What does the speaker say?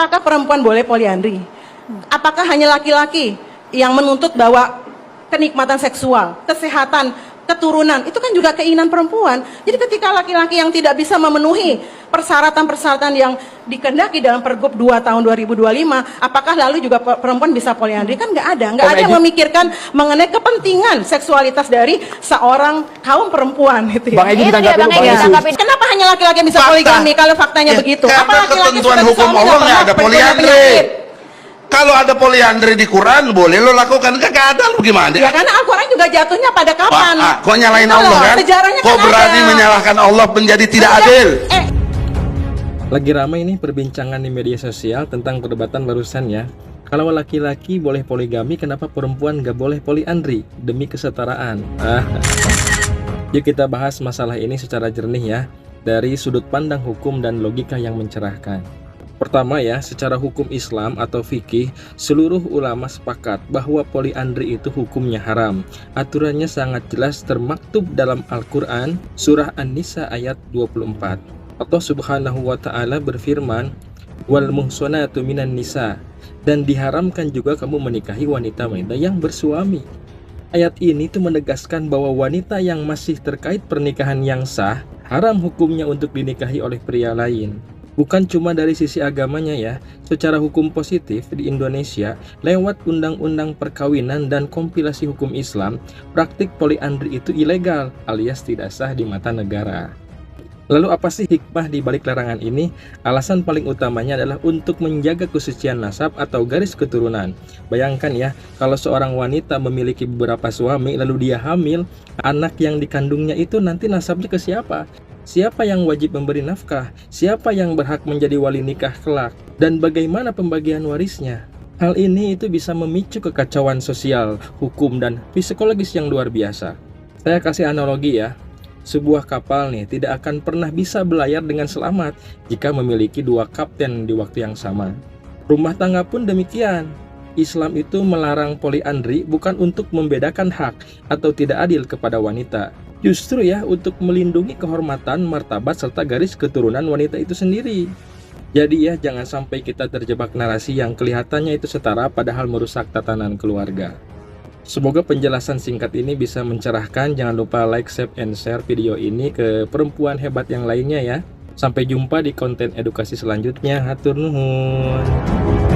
apakah perempuan boleh poliandri? Apakah hanya laki-laki yang menuntut bahwa kenikmatan seksual, kesehatan, keturunan, itu kan juga keinginan perempuan. Jadi ketika laki-laki yang tidak bisa memenuhi persyaratan-persyaratan yang dikehendaki dalam Pergub 2 tahun 2025, apakah lalu juga perempuan bisa poliandri? Kan nggak ada yang memikirkan mengenai kepentingan seksualitas dari seorang kaum perempuan gitu ya. Bang Egy ditanggapi. Kenapa hanya laki-laki yang bisa poligami kalau faktanya begitu? Karena ketentuan hukum Allah nggak ada poliandri. Kalau ada poliandri di Quran, boleh lo lakukan. Kagak ada, lo gimana? Ya karena Al-Quran juga jatuhnya pada kapan? Kok nyalain Allah kan? Kok berani menyalahkan Allah menjadi tidak adil? Lagi ramai ini perbincangan di media sosial tentang perdebatan barusan ya. Kalau laki-laki boleh poligami, kenapa perempuan nggak boleh poliandri? Demi kesetaraan. Yuk kita bahas masalah ini secara jernih ya, dari sudut pandang hukum dan logika yang mencerahkan. Pertama ya, secara hukum Islam atau fikih, seluruh ulama sepakat bahwa poliandri itu hukumnya haram. Aturannya sangat jelas termaktub dalam Al-Quran, surah An-Nisa ayat 24. Allah subhanahu wa ta'ala berfirman, wal muhsanatu minan nisa, dan diharamkan juga kamu menikahi wanita-wanita yang bersuami. Ayat ini tuh menegaskan bahwa wanita yang masih terkait pernikahan yang sah, haram hukumnya untuk dinikahi oleh pria lain. Bukan cuma dari sisi agamanya ya, secara hukum positif di Indonesia, lewat Undang-Undang Perkawinan dan Kompilasi Hukum Islam, praktik poliandri itu ilegal alias tidak sah di mata negara. Lalu apa sih hikmah di balik larangan ini? Alasan paling utamanya adalah untuk menjaga kesucian nasab atau garis keturunan. Bayangkan ya, kalau seorang wanita memiliki beberapa suami lalu dia hamil, anak yang dikandungnya itu nanti nasabnya ke siapa? Siapa yang wajib memberi nafkah? Siapa yang berhak menjadi wali nikah kelak? Dan bagaimana pembagian warisnya? Hal ini itu bisa memicu kekacauan sosial, hukum, dan psikologis yang luar biasa. Saya kasih analogi ya. Sebuah kapal nih tidak akan pernah bisa berlayar dengan selamat jika memiliki dua kapten di waktu yang sama. Rumah tangga pun demikian. Islam itu melarang poliandri bukan untuk membedakan hak atau tidak adil kepada wanita. Justru ya untuk melindungi kehormatan, martabat, serta garis keturunan wanita itu sendiri. Jadi ya jangan sampai kita terjebak narasi yang kelihatannya itu setara padahal merusak tatanan keluarga. Semoga penjelasan singkat ini bisa mencerahkan. Jangan lupa like, save, and share video ini ke perempuan hebat yang lainnya ya. Sampai jumpa di konten edukasi selanjutnya. Hatur nuhun.